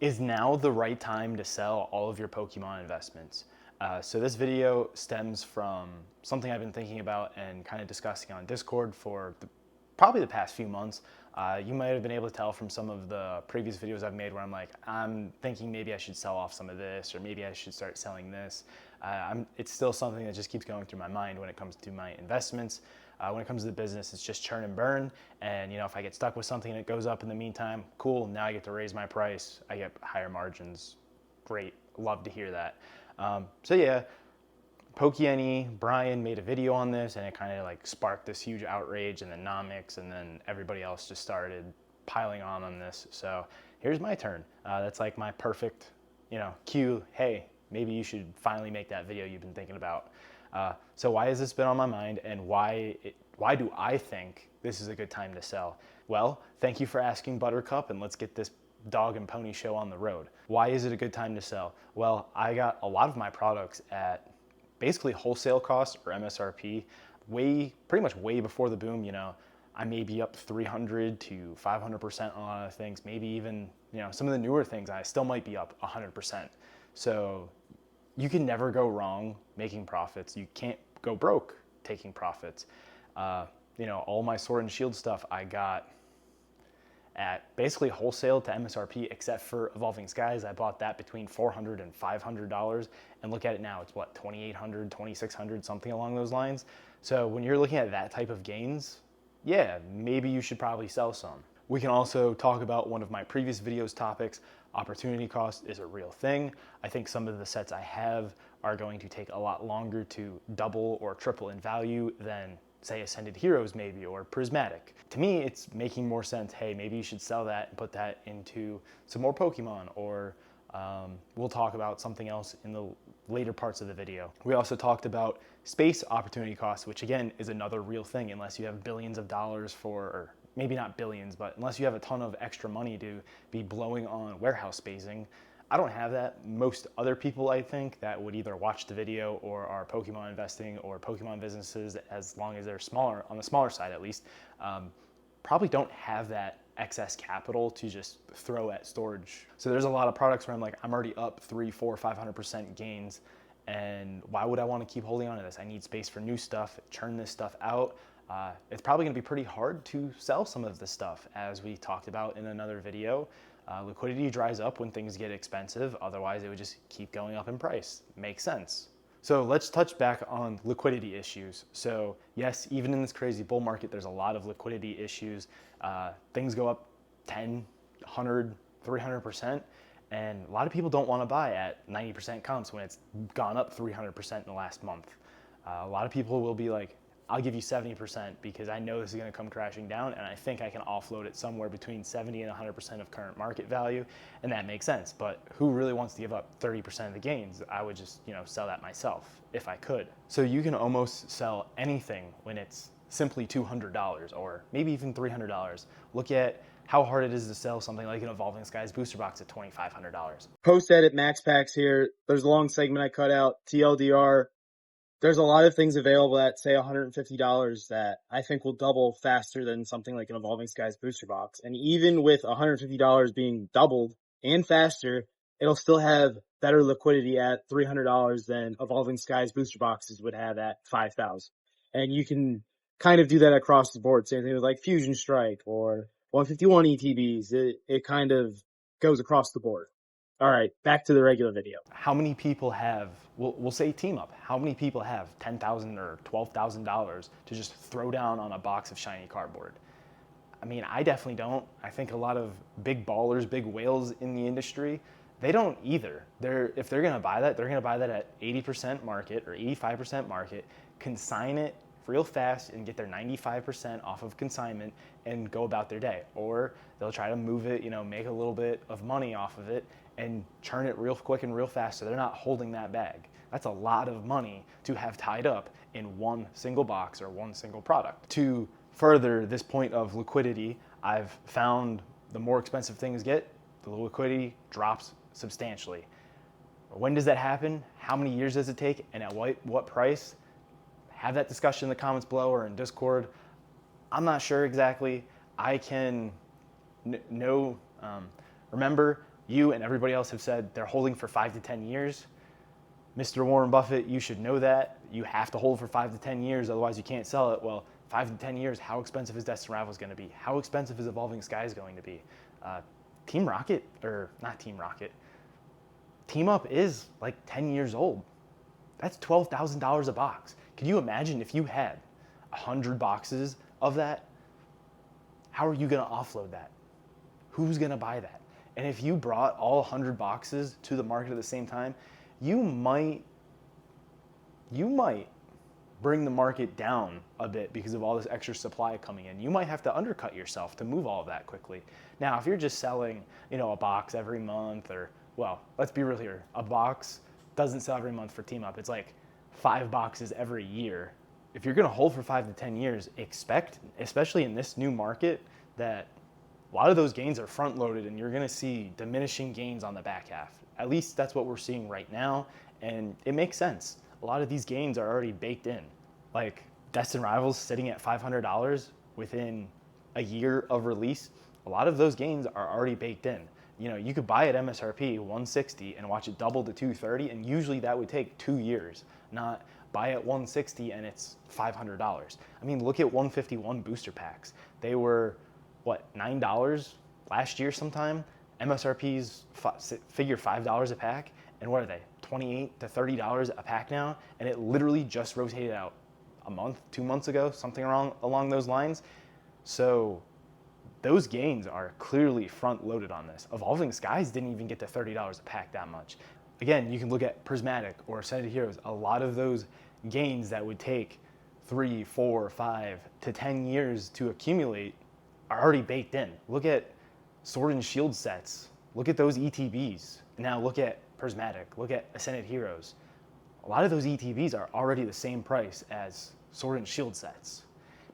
Is now the right time to sell all of your Pokemon investments? So this video stems from something I've been thinking about and kind of discussing on Discord for probably the past few months. You might have been able to tell from some of the previous videos I've made where I'm thinking maybe I should sell off some of this, or maybe I should start selling this. It's still something that just keeps going through my mind when it comes to my investments. When it comes to the business, it's just churn and burn. And if I get stuck with something and it goes up in the meantime, cool. Now I get to raise my price. I get higher margins. Great. Love to hear that. So yeah, Pokey Brian made a video on this, and it kind of like sparked this huge outrage, and then Nomics, and then everybody else just started piling on this. So here's my turn. That's like my perfect, cue. Hey, maybe you should finally make that video you've been thinking about. So why has this been on my mind, and why do I think this is a good time to sell? Well, thank you for asking, Buttercup, and let's get this dog and pony show on the road. Why is it a good time to sell? Well, I got a lot of my products at basically wholesale cost or MSRP, pretty much way before the boom. I may be up 300 to 500% on a lot of things. Maybe even, some of the newer things, I still might be up 100%. So you can never go wrong making profits. You can't go broke taking profits. All my Sword and Shield stuff I got at basically wholesale to MSRP, except for Evolving Skies. I bought that between $400 and $500, and look at it now, it's what, $2,800, $2,600, something along those lines. So when you're looking at that type of gains, yeah, maybe you should probably sell some. We can also talk about one of my previous videos topics. Opportunity cost is a real thing. I think some of the sets I have are going to take a lot longer to double or triple in value than, say, Ascended Heroes maybe, or Prismatic. To me, it's making more sense, hey, maybe you should sell that and put that into some more Pokemon, or we'll talk about something else in the later parts of the video. We also talked about space opportunity cost, which again is another real thing. Unless you have billions of dollars or maybe not billions, but unless you have a ton of extra money to be blowing on warehouse spacing. I don't have that. Most other people, I think, that would either watch the video or are Pokemon investing or Pokemon businesses, as long as they're smaller, on the smaller side at least, probably don't have that excess capital to just throw at storage. So there's a lot of products where I'm already up 3, 4, 500% gains, and why would I want to keep holding on to this? I need space for new stuff, churn this stuff out. It's probably going to be pretty hard to sell some of this stuff, as we talked about in another video. Liquidity dries up when things get expensive. Otherwise, it would just keep going up in price. Makes sense. So let's touch back on liquidity issues. So yes, even in this crazy bull market, there's a lot of liquidity issues. Things go up 10, 100, 300%. And a lot of people don't want to buy at 90% comps when it's gone up 300% in the last month. A lot of people will be like, I'll give you 70% because I know this is going to come crashing down, and I think I can offload it somewhere between 70 and 100% of current market value, and that makes sense. But who really wants to give up 30% of the gains? I would just, sell that myself if I could. So you can almost sell anything when it's simply $200 or maybe even $300. Look at how hard it is to sell something like an Evolving Skies booster box at $2,500. Post-edit max packs here. There's a long segment I cut out. TLDR. There's a lot of things available at, say, $150 that I think will double faster than something like an Evolving Skies booster box. And even with $150 being doubled and faster, it'll still have better liquidity at $300 than Evolving Skies booster boxes would have at $5,000. And you can kind of do that across the board. Same thing with like Fusion Strike or 151 ETBs. It kind of goes across the board. All right, back to the regular video. How many people have, we'll say team up, how many people have $10,000 or $12,000 to just throw down on a box of shiny cardboard? I mean, I definitely don't. I think a lot of big ballers, big whales in the industry, they don't either. If they're gonna buy that, they're gonna buy that at 80% market or 85% market, consign it real fast and get their 95% off of consignment and go about their day. Or they'll try to move it, make a little bit of money off of it and churn it real quick and real fast so they're not holding that bag. That's a lot of money to have tied up in one single box or one single product. To further this point of liquidity, I've found the more expensive things get, the liquidity drops substantially. When does that happen? How many years does it take? And at what price? Have that discussion in the comments below or in Discord. I'm not sure exactly. I can remember, You and everybody else have said they're holding for 5 to 10 years. Mr. Warren Buffett, you should know that. You have to hold for 5 to 10 years, otherwise you can't sell it. Well, 5 to 10 years, how expensive is Destined Rivals going to be? How expensive is Evolving Skies going to be? Team Rocket, or not Team Rocket, Team Up is like 10 years old. That's $12,000 a box. Can you imagine if you had 100 boxes of that? How are you going to offload that? Who's going to buy that? And if you brought all 100 boxes to the market at the same time, you might bring the market down a bit because of all this extra supply coming in. You might have to undercut yourself to move all of that quickly. Now, if you're just selling, a box every month, or, well, let's be real here, a box doesn't sell every month for Team Up. It's like 5 boxes every year. If you're going to hold for 5 to 10 years, expect, especially in this new market, that a lot of those gains are front loaded and you're going to see diminishing gains on the back half. At least that's what we're seeing right now, and it makes sense. A lot of these gains are already baked in. Like Destined Rivals sitting at $500 within a year of release, a lot of those gains are already baked in. You could buy at MSRP 160 and watch it double to 230, and usually that would take 2 years, not buy at 160 and it's $500. I mean, look at 151 booster packs. They were, $9 last year sometime? MSRP's figure $5 a pack, and what are they? $28 to $30 a pack now, and it literally just rotated out a month, 2 months ago, something along those lines. So those gains are clearly front loaded on this. Evolving Skies didn't even get to $30 a pack that much. Again, you can look at Prismatic or Ascended Heroes. A lot of those gains that would take 3, 4, 5 to 10 years to accumulate are already baked in. Look at Sword and Shield sets. Look at those ETBs. Now look at Prismatic. Look at Ascended Heroes. A lot of those ETBs are already the same price as Sword and Shield sets.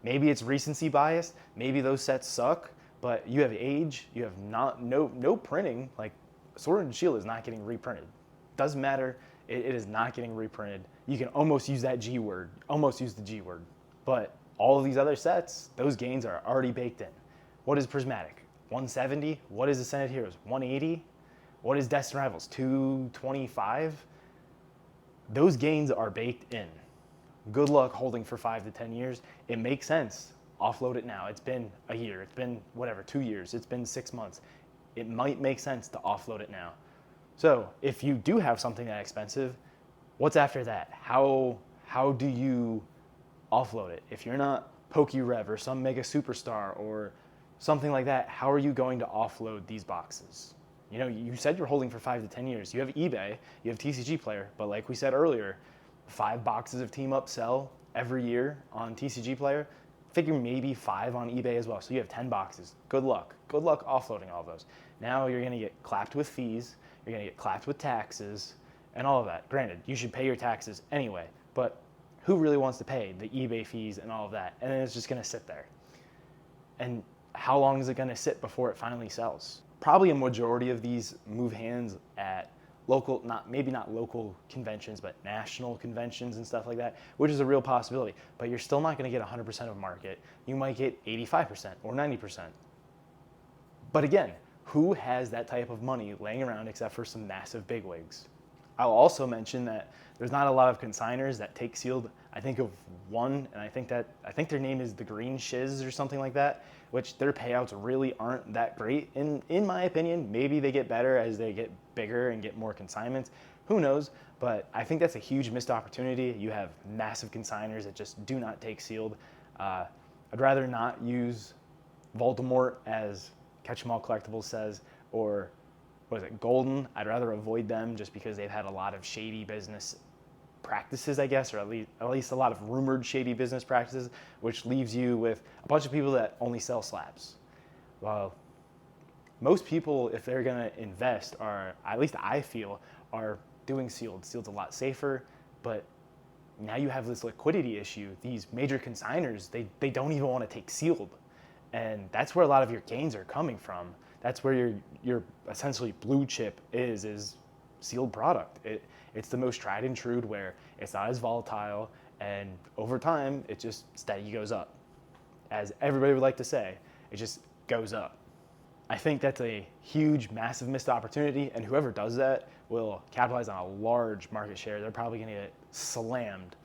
Maybe it's recency bias. Maybe those sets suck, but you have age. You have no printing. Like Sword and Shield is not getting reprinted. Doesn't matter. It is not getting reprinted. You can almost use that G word. Almost use the G word. But all of these other sets, those gains are already baked in. What is Prismatic? 170? What is Ascended Heroes? 180? What is Destined Rivals? 225? Those gains are baked in. Good luck holding for 5 to 10 years. It makes sense. Offload it now. It's been a year. It's been 2 years. It's been 6 months. It might make sense to offload it now. So if you do have something that expensive, what's after that? How do you offload it? If you're not PokeRev or some mega superstar or something like that, how are you going to offload these boxes? You said you're holding for 5 to 10 years. You have eBay, you have TCG Player, but like we said earlier, 5 boxes of Team Up sell every year on TCG Player. Figure maybe 5 on eBay as well. So you have 10 boxes. Good luck. Good luck offloading all of those. Now you're going to get clapped with fees. You're going to get clapped with taxes and all of that. Granted, you should pay your taxes anyway, but who really wants to pay the eBay fees and all of that? And then it's just going to sit there. And how long is it going to sit before it finally sells? Probably a majority of these move hands at local, maybe not local conventions, but national conventions and stuff like that, which is a real possibility. But you're still not going to get 100% of market. You might get 85% or 90%. But again, who has that type of money laying around except for some massive bigwigs? I'll also mention that there's not a lot of consigners that take sealed. I think of one, and I think their name is the Green Shiz or something like that, which their payouts really aren't that great in my opinion. Maybe they get better as they get bigger and get more consignments. Who knows? But I think that's a huge missed opportunity. You have massive consigners that just do not take sealed. I'd rather not use Voldemort, as Catch 'em All Collectibles says, or what is it, Golden. I'd rather avoid them just because they've had a lot of shady business practices, I guess, or at least a lot of rumored shady business practices, which leaves you with a bunch of people that only sell slabs. Well, most people, if they're going to invest, are, at least I feel, are doing sealed. Sealed's a lot safer, but now you have this liquidity issue. These major consigners, they don't even want to take sealed. And that's where a lot of your gains are coming from. That's where your essentially blue chip is sealed product. It's the most tried and true, where it's not as volatile, and over time it just steady goes up. As everybody would like to say, it just goes up. I think that's a huge, massive missed opportunity, and whoever does that will capitalize on a large market share. They're probably going to get slammed.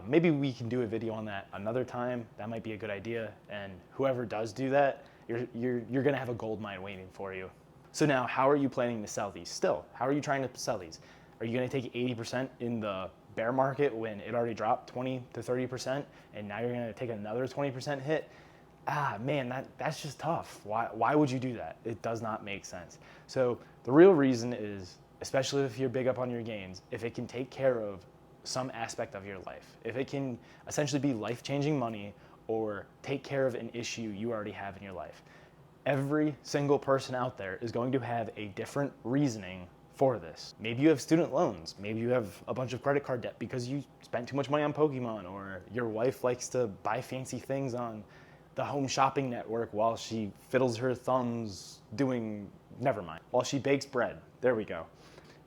Maybe we can do a video on that another time. That might be a good idea. And whoever does do that, you're going to have a gold mine waiting for you. So now, how are you planning to sell these still? How are you trying to sell these? Are you going to take 80% in the bear market when it already dropped 20 to 30%, and now you're going to take another 20% hit? Man, that's just tough. Why would you do that? It does not make sense. So the real reason is, especially if you're big up on your gains, if it can take care of some aspect of your life, if it can essentially be life-changing money or take care of an issue you already have in your life. Every single person out there is going to have a different reasoning for this. Maybe you have student loans. Maybe you have a bunch of credit card debt because you spent too much money on Pokemon, or your wife likes to buy fancy things on the home shopping network while she fiddles her thumbs while she bakes bread. There we go.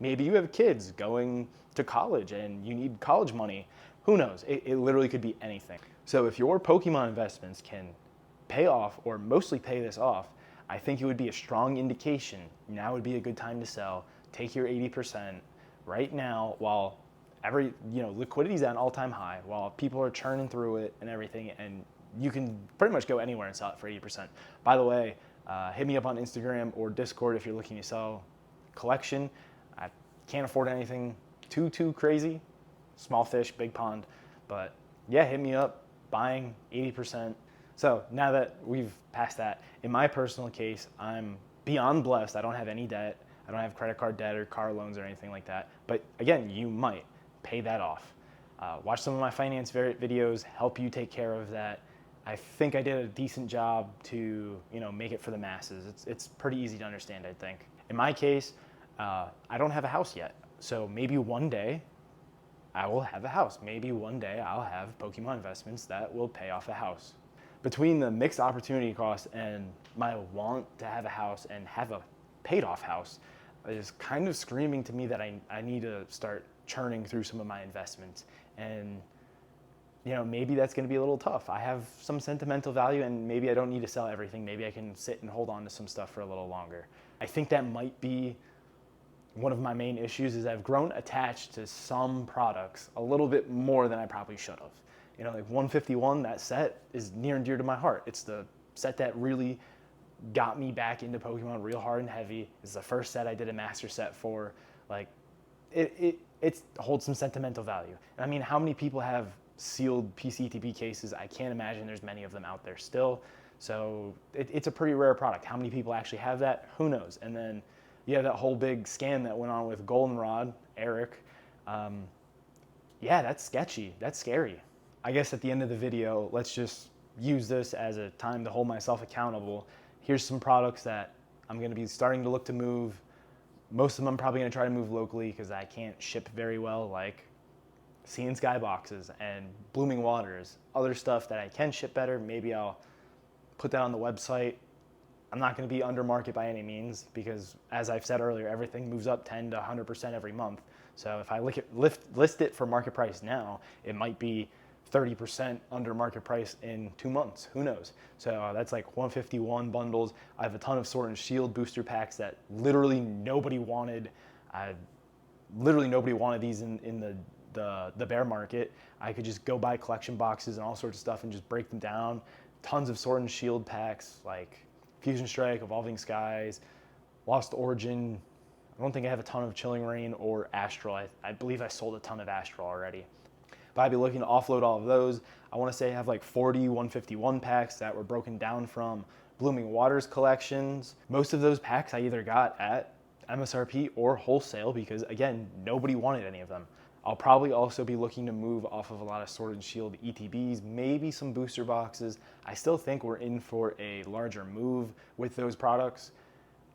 Maybe you have kids going to college and you need college money. Who knows? It literally could be anything. So if your Pokemon investments can pay off, or mostly pay this off, I think it would be a strong indication now would be a good time to sell. Take your 80% right now while liquidity's at an all-time high, while people are churning through it and everything, and you can pretty much go anywhere and sell it for 80%. By the way, hit me up on Instagram or Discord if you're looking to sell collection. I can't afford anything too crazy. Small fish, big pond. But yeah, hit me up, buying 80%. So now that we've passed that, in my personal case, I'm beyond blessed. I don't have any debt. I don't have credit card debt or car loans or anything like that. But again, you might pay that off. Watch some of my finance videos, help you take care of that. I think I did a decent job to make it for the masses. It's pretty easy to understand, I think. In my case, I don't have a house yet. So maybe one day I will have a house. Maybe one day I'll have Pokemon investments that will pay off a house. Between the mixed opportunity cost and my want to have a house and have a paid off house, is kind of screaming to me that I need to start churning through some of my investments. And maybe that's going to be a little tough. I have some sentimental value, and maybe I don't need to sell everything. Maybe I can sit and hold on to some stuff for a little longer. I think that might be one of my main issues, is I've grown attached to some products a little bit more than I probably should have. Like 151, that set is near and dear to my heart. It's the set that really got me back into Pokemon real hard and heavy. It's the first set I did a master set for. Like, it holds some sentimental value. And I mean, how many people have sealed PCTP cases? I can't imagine there's many of them out there still. So it's a pretty rare product. How many people actually have that? Who knows? And then you have that whole big scam that went on with Goldenrod, Eric. Yeah, that's sketchy. That's scary. I guess at the end of the video, let's just use this as a time to hold myself accountable. Here's some products that I'm going to be starting to look to move. Most of them I'm probably going to try to move locally because I can't ship very well, like Sea and Sky boxes and Blooming Waters. Other stuff that I can ship better, maybe I'll put that on the website. I'm not going to be under market by any means because, as I've said earlier, everything moves up 10 to 100% every month. So if I list it for market price now, it might be 30% under market price in 2 months. Who knows? So that's like 151 bundles. I have a ton of Sword and Shield booster packs that literally nobody wanted. Literally nobody wanted these in the bear market. I could just go buy collection boxes and all sorts of stuff and just break them down. Tons of Sword and Shield packs like Fusion Strike, Evolving Skies, Lost Origin. I don't think I have a ton of Chilling Reign or Astral. I believe I sold a ton of Astral already. But I'd be looking to offload all of those. I want to say I have like 40 151 packs that were broken down from Blooming Waters collections. Most of those packs I either got at MSRP or wholesale because, again, nobody wanted any of them. I'll probably also be looking to move off of a lot of Sword and Shield ETBs, maybe some booster boxes. I still think we're in for a larger move with those products.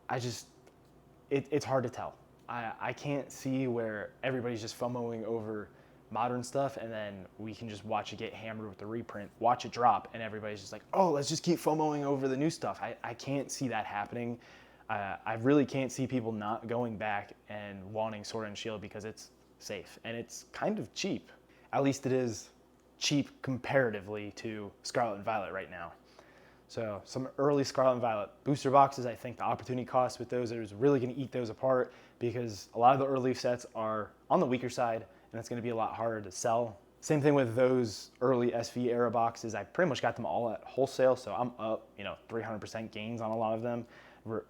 It's hard to tell. I can't see where everybody's just FOMOing over modern stuff and then we can just watch it get hammered with the reprint, watch it drop, and everybody's just like, oh, let's just keep FOMOing over the new stuff. I can't see that happening. I really can't see people not going back and wanting Sword and Shield because it's safe and it's kind of cheap. At least it is cheap comparatively to Scarlet and Violet right now. So some early Scarlet and Violet booster boxes, I think the opportunity cost with those is really going to eat those apart because a lot of the early sets are on the weaker side and it's going to be a lot harder to sell. Same thing with those early SV era boxes. I pretty much got them all at wholesale, so I'm up, 300% gains on a lot of them.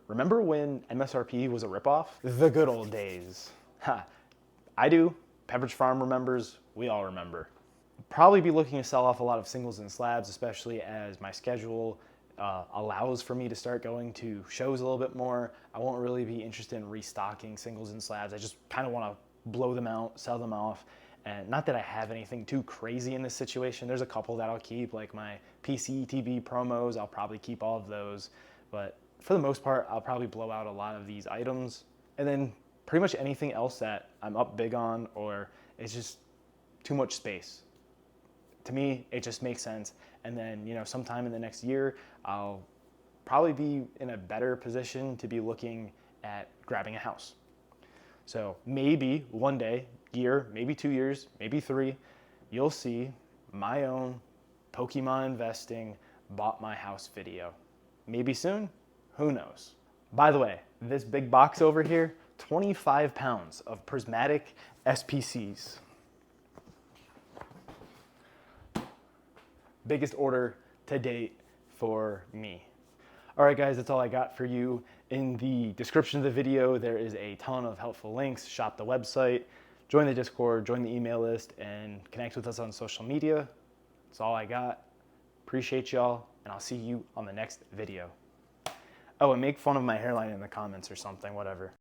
Remember when MSRP was a ripoff? The good old days. Ha. I do. Pepperidge Farm remembers. We all remember. Probably be looking to sell off a lot of singles and slabs, especially as my schedule allows for me to start going to shows a little bit more. I won't really be interested in restocking singles and slabs. I just kind of want to blow them out, sell them off. And not that I have anything too crazy in this situation. There's a couple that I'll keep, like my PCTB promos. I'll probably keep all of those. But for the most part, I'll probably blow out a lot of these items. And then pretty much anything else that I'm up big on or it's just too much space. To me, it just makes sense. And then, sometime in the next year, I'll probably be in a better position to be looking at grabbing a house. So maybe one day, year, maybe 2 years, maybe 3, you'll see my own Pokemon investing bought my house video. Maybe soon, who knows? By the way, this big box over here, 25 pounds of prismatic SPCs. Biggest order to date for me. All right, guys, that's all I got for you. In the description of the video, there is a ton of helpful links. Shop the website, join the Discord, join the email list, and connect with us on social media. That's all I got. Appreciate y'all, and I'll see you on the next video. Oh, and make fun of my hairline in the comments or something, whatever.